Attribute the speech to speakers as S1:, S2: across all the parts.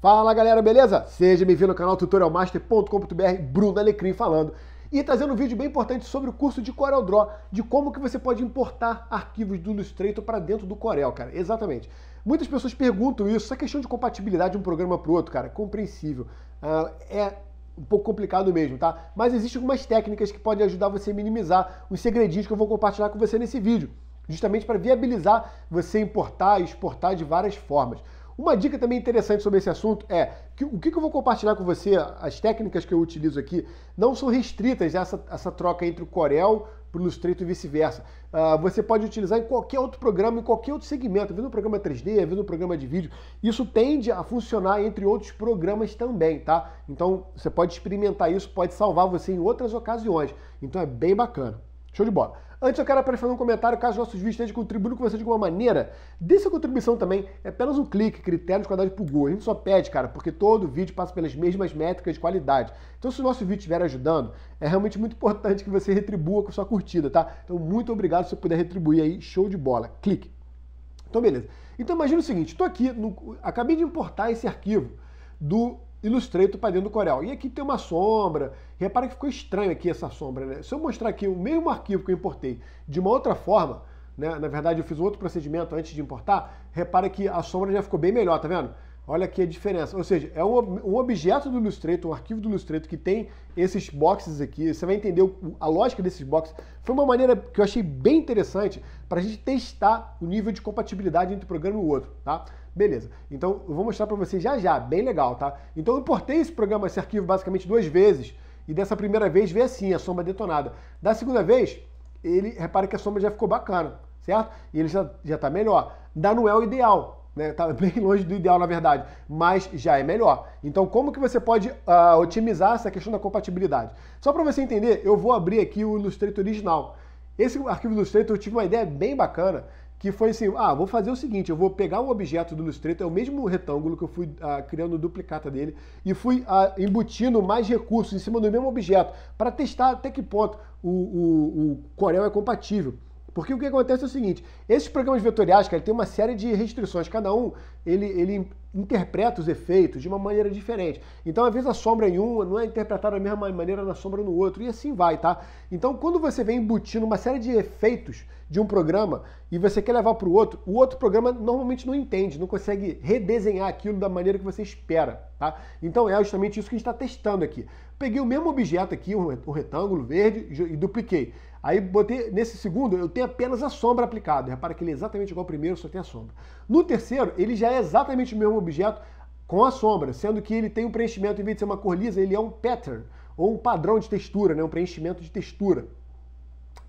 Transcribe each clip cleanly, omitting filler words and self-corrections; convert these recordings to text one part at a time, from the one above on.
S1: Fala galera, beleza? Seja bem-vindo ao canal tutorialmaster.com.br, Bruno Alecrim falando. E trazendo um vídeo bem importante sobre o curso de CorelDRAW, de como que você pode importar arquivos do Illustrator para dentro do Corel, cara. Exatamente. Muitas pessoas perguntam isso, essa questão de compatibilidade de um programa para o outro, cara, compreensível. É um pouco complicado mesmo, tá? Mas existem algumas técnicas que podem ajudar você a minimizar os segredinhos que eu vou compartilhar com você nesse vídeo, justamente para viabilizar você importar e exportar de várias formas. Uma dica também interessante sobre esse assunto é que o que eu vou compartilhar com você, as técnicas que eu utilizo aqui, não são restritas a essa troca entre o Corel para o Illustrator e vice-versa. Você pode utilizar em qualquer outro programa, em qualquer outro segmento, vindo no programa 3D, vindo no programa de vídeo. Isso tende a funcionar entre outros programas também, tá? Então você pode experimentar isso, pode salvar você em outras ocasiões. Então é bem bacana. Show de bola. Antes eu quero apenas fazer um comentário, caso nossos vídeos estejam contribuindo com você de alguma maneira, dê sua contribuição também, é apenas um clique, critérios quadrados por Google. A gente só pede, cara, porque todo vídeo passa pelas mesmas métricas de qualidade. Então se o nosso vídeo estiver ajudando, é realmente muito importante que você retribua com sua curtida, tá? Então muito obrigado se você puder retribuir aí, show de bola. Clique. Então beleza. Então imagina o seguinte, estou aqui, acabei de importar esse arquivo do Illustrator para dentro do Corel. E aqui tem uma sombra. Repara que ficou estranho aqui essa sombra, né? Se eu mostrar aqui o mesmo arquivo que eu importei de uma outra forma, né? Na verdade eu fiz um outro procedimento antes de importar, repara que a sombra já ficou bem melhor, tá vendo? Olha aqui a diferença. Ou seja, é um objeto do Illustrator, um arquivo do Illustrator que tem esses boxes aqui. Você vai entender a lógica desses boxes. Foi uma maneira que eu achei bem interessante para a gente testar o nível de compatibilidade entre um programa e o outro, tá? Beleza. Então eu vou mostrar para vocês já, bem legal, tá? Então eu importei esse arquivo basicamente 2 vezes e dessa primeira vez veio assim, a sombra detonada. Da segunda vez, repara que a sombra já ficou bacana, certo? E ele já tá melhor. Não é o ideal, né? Tá bem longe do ideal, na verdade, mas já é melhor. Então, como que você pode otimizar essa questão da compatibilidade? Só para você entender, eu vou abrir aqui o Illustrator original. Esse arquivo do Illustrator, eu tive uma ideia bem bacana, que foi assim, vou fazer o seguinte, eu vou pegar um objeto do Illustrator, é o mesmo retângulo que eu fui criando duplicata dele, e fui embutindo mais recursos em cima do mesmo objeto, para testar até que ponto o Corel é compatível. Porque o que acontece é o seguinte, esses programas vetoriais, cara, tem uma série de restrições, cada um, ele interpreta os efeitos de uma maneira diferente. Então, às vezes, a sombra em um não é interpretada da mesma maneira na sombra no outro, e assim vai, tá? Então, quando você vem embutindo uma série de efeitos de um programa e você quer levar para o outro programa normalmente não entende, não consegue redesenhar aquilo da maneira que você espera, tá? Então, é justamente isso que a gente está testando aqui. Peguei o mesmo objeto aqui, um retângulo verde, e dupliquei. Aí botei, nesse segundo, eu tenho apenas a sombra aplicada. Repara que ele é exatamente igual ao primeiro, só tem a sombra. No terceiro, ele já é exatamente o mesmo objeto com a sombra, sendo que ele tem um preenchimento, em vez de ser uma cor lisa, ele é um pattern, ou um padrão de textura, né? Um preenchimento de textura.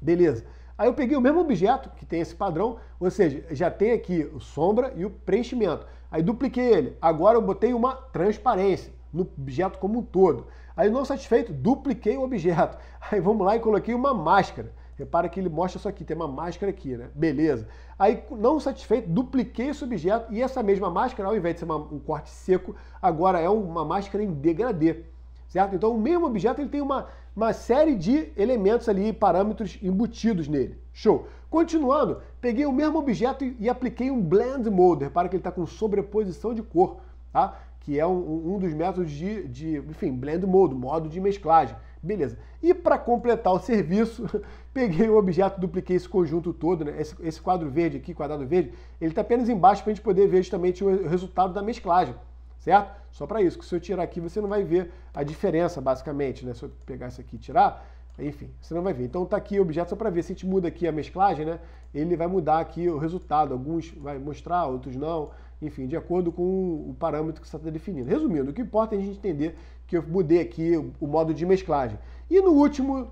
S1: Beleza. Aí eu peguei o mesmo objeto, que tem esse padrão, ou seja, já tem aqui o sombra e o preenchimento. Aí dupliquei ele. Agora eu botei uma transparência no objeto como um todo. Aí não satisfeito, dupliquei o objeto. Aí vamos lá e coloquei uma máscara. Repara que ele mostra isso aqui, tem uma máscara aqui, né? Beleza. Aí não satisfeito, dupliquei esse objeto e essa mesma máscara, ao invés de ser um corte seco, agora é uma máscara em degradê. Certo? Então o mesmo objeto ele tem uma série de elementos ali, parâmetros embutidos nele. Show! Continuando, peguei o mesmo objeto e apliquei um Blend Mode. Repara que ele está com sobreposição de cor, tá? Que é um dos métodos enfim, Blend Mode, modo de mesclagem. Beleza. E para completar o serviço, peguei o objeto, dupliquei esse conjunto todo, né? Esse quadro verde aqui, quadrado verde, ele está apenas embaixo para a gente poder ver justamente o resultado da mesclagem. Certo? Só para isso, que se eu tirar aqui, você não vai ver a diferença, basicamente, né? Se eu pegar isso aqui e tirar, enfim, você não vai ver. Então tá aqui o objeto só para ver. Se a gente muda aqui a mesclagem, né? Ele vai mudar aqui o resultado. Alguns vai mostrar, outros não. Enfim, de acordo com o parâmetro que você está definindo. Resumindo, o que importa é a gente entender que eu mudei aqui o modo de mesclagem. E no último,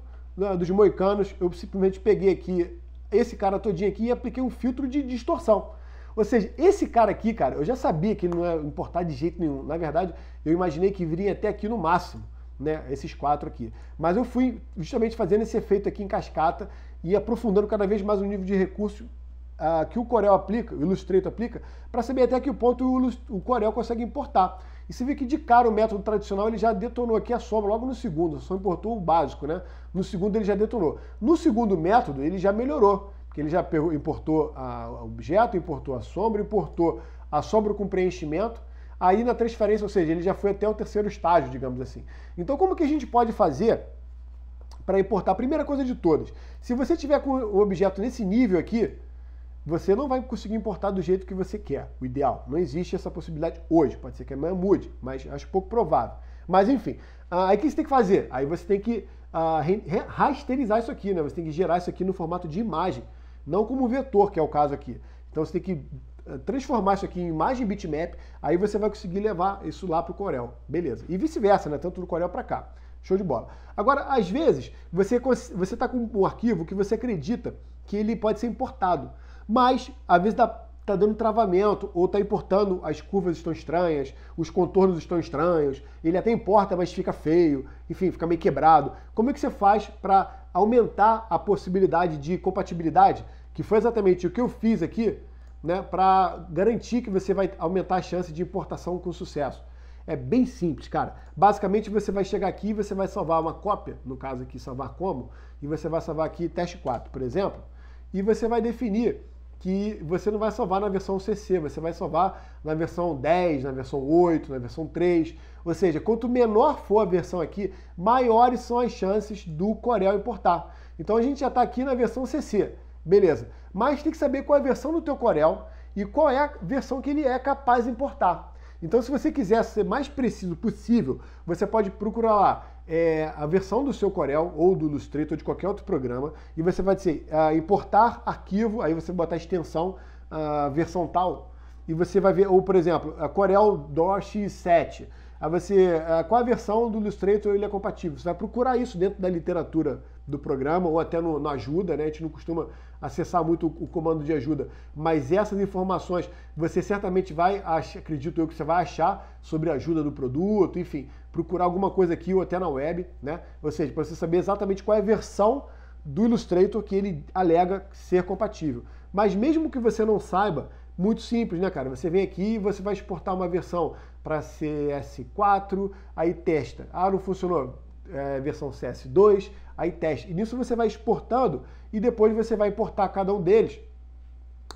S1: dos moicanos, eu simplesmente peguei aqui esse cara todinho aqui e apliquei um filtro de distorção. Ou seja, esse cara aqui, cara, eu já sabia que ele não ia importar de jeito nenhum. Na verdade, eu imaginei que viria até aqui no máximo, né? Esses 4 aqui. Mas eu fui justamente fazendo esse efeito aqui em cascata e aprofundando cada vez mais o nível de recurso que o Corel aplica, o Illustrator aplica, para saber até que ponto o Corel consegue importar. E você vê que de cara o método tradicional ele já detonou aqui a sombra logo no segundo, só importou o básico, né? No segundo ele já detonou. No segundo método ele já melhorou, porque ele já importou o objeto, importou a sombra com preenchimento, aí na transferência, ou seja, ele já foi até o terceiro estágio, digamos assim. Então como que a gente pode fazer para importar? Primeira coisa de todas, se você tiver com o objeto nesse nível aqui, você não vai conseguir importar do jeito que você quer, o ideal. Não existe essa possibilidade hoje, pode ser que amanhã mude, mas acho pouco provável. Mas enfim, aí o que você tem que fazer? Aí você tem que rasterizar isso aqui, né? Você tem que gerar isso aqui no formato de imagem, não como vetor, que é o caso aqui. Então você tem que transformar isso aqui em imagem bitmap, aí você vai conseguir levar isso lá para o Corel. Beleza. E vice-versa, né? Tanto do Corel para cá. Show de bola. Agora, às vezes, você está com um arquivo que você acredita que ele pode ser importado, mas às vezes tá dando travamento, ou está importando, as curvas estão estranhas, os contornos estão estranhos, ele até importa, mas fica feio, enfim, fica meio quebrado. Como é que você faz para aumentar a possibilidade de compatibilidade? Que foi exatamente o que eu fiz aqui, né, para garantir que você vai aumentar a chance de importação com sucesso. É bem simples, cara. Basicamente você vai chegar aqui e você vai salvar uma cópia, no caso aqui salvar como, e você vai salvar aqui teste 4, por exemplo, e você vai definir que você não vai salvar na versão CC, você vai salvar na versão 10, na versão 8, na versão 3, ou seja, quanto menor for a versão aqui, maiores são as chances do Corel importar. Então a gente já está aqui na versão CC, beleza, mas tem que saber qual é a versão do teu Corel e qual é a versão que ele é capaz de importar. Então, se você quiser ser mais preciso possível, você pode procurar lá a versão do seu Corel ou do Illustrator ou de qualquer outro programa e você vai dizer importar arquivo, aí você botar a extensão versão tal e você vai ver, ou por exemplo, a Corel DOS 7. Aí você, qual a versão do Illustrator ele é compatível? Você vai procurar isso dentro da literatura do programa ou até no ajuda, né? A gente não costuma acessar muito o comando de ajuda, mas essas informações você certamente vai, acredito eu que você vai achar sobre a ajuda do produto, enfim, procurar alguma coisa aqui ou até na web, né? Ou seja, para você saber exatamente qual é a versão do Illustrator que ele alega ser compatível. Mas mesmo que você não saiba, muito simples, né, cara? Você vem aqui e você vai exportar uma versão para CS4, aí testa. Ah, não funcionou. Versão CS2, aí testa. E nisso você vai exportando e depois você vai importar cada um deles.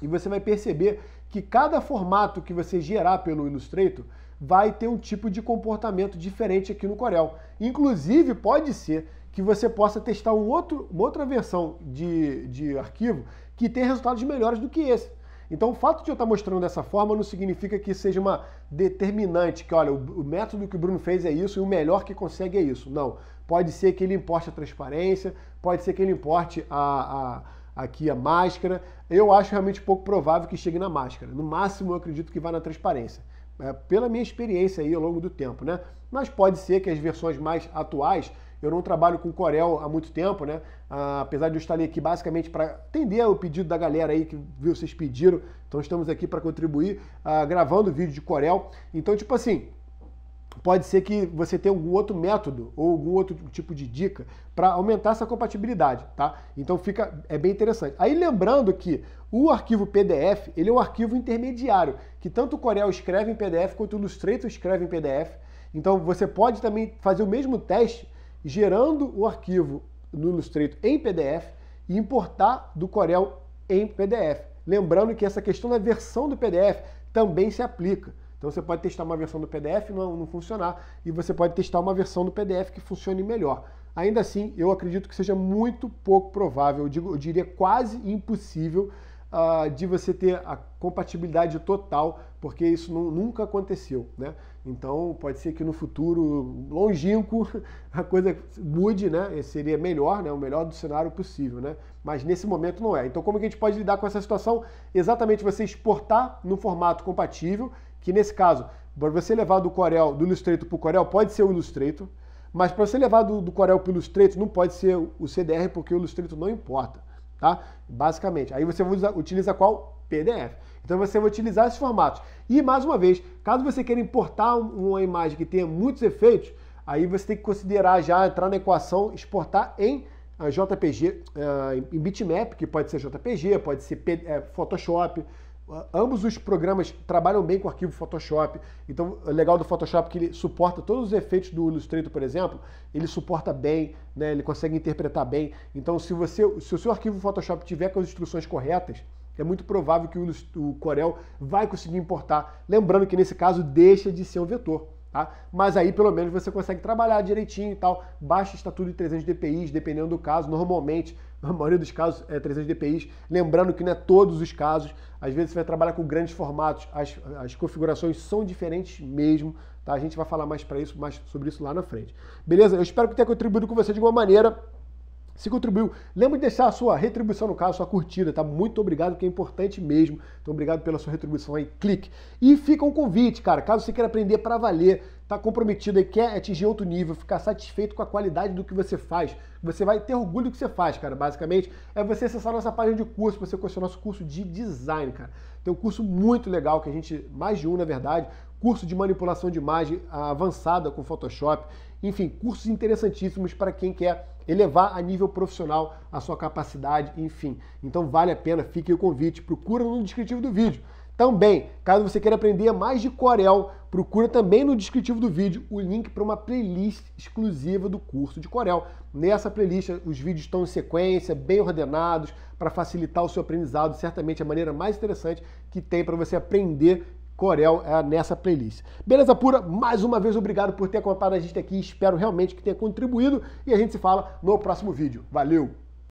S1: E você vai perceber que cada formato que você gerar pelo Illustrator vai ter um tipo de comportamento diferente aqui no Corel. Inclusive, pode ser que você possa testar uma outra versão de arquivo que tenha resultados melhores do que esse. Então, o fato de eu estar mostrando dessa forma não significa que seja uma determinante, que olha, o método que o Bruno fez é isso e o melhor que consegue é isso. Não. Pode ser que ele importe a transparência, pode ser que ele importe aqui a máscara. Eu acho realmente pouco provável que chegue na máscara. No máximo, eu acredito que vá na transparência. Pela minha experiência aí ao longo do tempo, né? Mas pode ser que as versões mais atuais, eu não trabalho com Corel há muito tempo, né? Apesar de eu estar ali aqui basicamente para atender o pedido da galera aí que viu, vocês pediram, então estamos aqui para contribuir, gravando vídeo de Corel. Então, tipo assim, pode ser que você tenha algum outro método ou algum outro tipo de dica para aumentar essa compatibilidade, tá? Então é bem interessante. Aí lembrando que o arquivo PDF, ele é um arquivo intermediário, que tanto o Corel escreve em PDF quanto o Illustrator escreve em PDF. Então você pode também fazer o mesmo teste gerando o arquivo no Illustrator em PDF e importar do Corel em PDF. Lembrando que essa questão da versão do PDF também se aplica. Então você pode testar uma versão do PDF e não funcionar, e você pode testar uma versão do PDF que funcione melhor. Ainda assim, eu acredito que seja muito pouco provável, eu diria quase impossível, de você ter a compatibilidade total, porque isso nunca aconteceu, né? Então pode ser que no futuro longínquo a coisa mude, né? Seria melhor, né? O melhor do cenário possível, né? Mas nesse momento não é. Então como que a gente pode lidar com essa situação? Exatamente você exportar no formato compatível, que nesse caso, para você levar do Illustrator para o Corel, pode ser o Illustrator, mas para você levar do Corel para o Illustrator, não pode ser o CDR, porque o Illustrator não importa, tá? Basicamente. Aí você utiliza qual? PDF. Então você vai utilizar esses formatos. E mais uma vez, caso você queira importar uma imagem que tenha muitos efeitos, aí você tem que considerar já entrar na equação, exportar em JPG, em bitmap, que pode ser JPG, pode ser Photoshop. Ambos os programas trabalham bem com o arquivo Photoshop. Então, o legal do Photoshop é que ele suporta todos os efeitos do Illustrator, por exemplo, ele suporta bem, né? Ele consegue interpretar bem. Então, se o seu arquivo Photoshop tiver com as instruções corretas, é muito provável que o Corel vai conseguir importar. Lembrando que nesse caso deixa de ser um vetor. Tá? Mas aí pelo menos você consegue trabalhar direitinho e tal. Baixa estatuto de 300 dpi, dependendo do caso. Normalmente, a maioria dos casos é 300 dpi. Lembrando que não é todos os casos. Às vezes você vai trabalhar com grandes formatos. As configurações são diferentes mesmo. Tá? A gente vai falar mais sobre isso lá na frente. Beleza? Eu espero que tenha contribuído com você de alguma maneira. Se contribuiu, lembra de deixar a sua retribuição, no caso, sua curtida, tá? Muito obrigado, porque é importante mesmo. Então, obrigado pela sua retribuição aí, clique. E fica um convite, cara, caso você queira aprender para valer, tá comprometido aí, quer atingir outro nível, ficar satisfeito com a qualidade do que você faz, você vai ter orgulho do que você faz, cara. Basicamente, é você acessar a nossa página de curso, você conhecer o nosso curso de design, cara. Tem um curso muito legal, que a gente, mais de um, na verdade, curso de manipulação de imagem avançada com Photoshop, enfim, cursos interessantíssimos para quem quer elevar a nível profissional a sua capacidade, enfim. Então vale a pena, fique aí o convite, procura no descritivo do vídeo. Também, caso você queira aprender mais de Corel, procura também no descritivo do vídeo o link para uma playlist exclusiva do curso de Corel. Nessa playlist os vídeos estão em sequência, bem ordenados, para facilitar o seu aprendizado, certamente a maneira mais interessante que tem para você aprender Corel é nessa playlist. Beleza pura? Mais uma vez, obrigado por ter acompanhado a gente aqui. Espero realmente que tenha contribuído e a gente se fala no próximo vídeo. Valeu!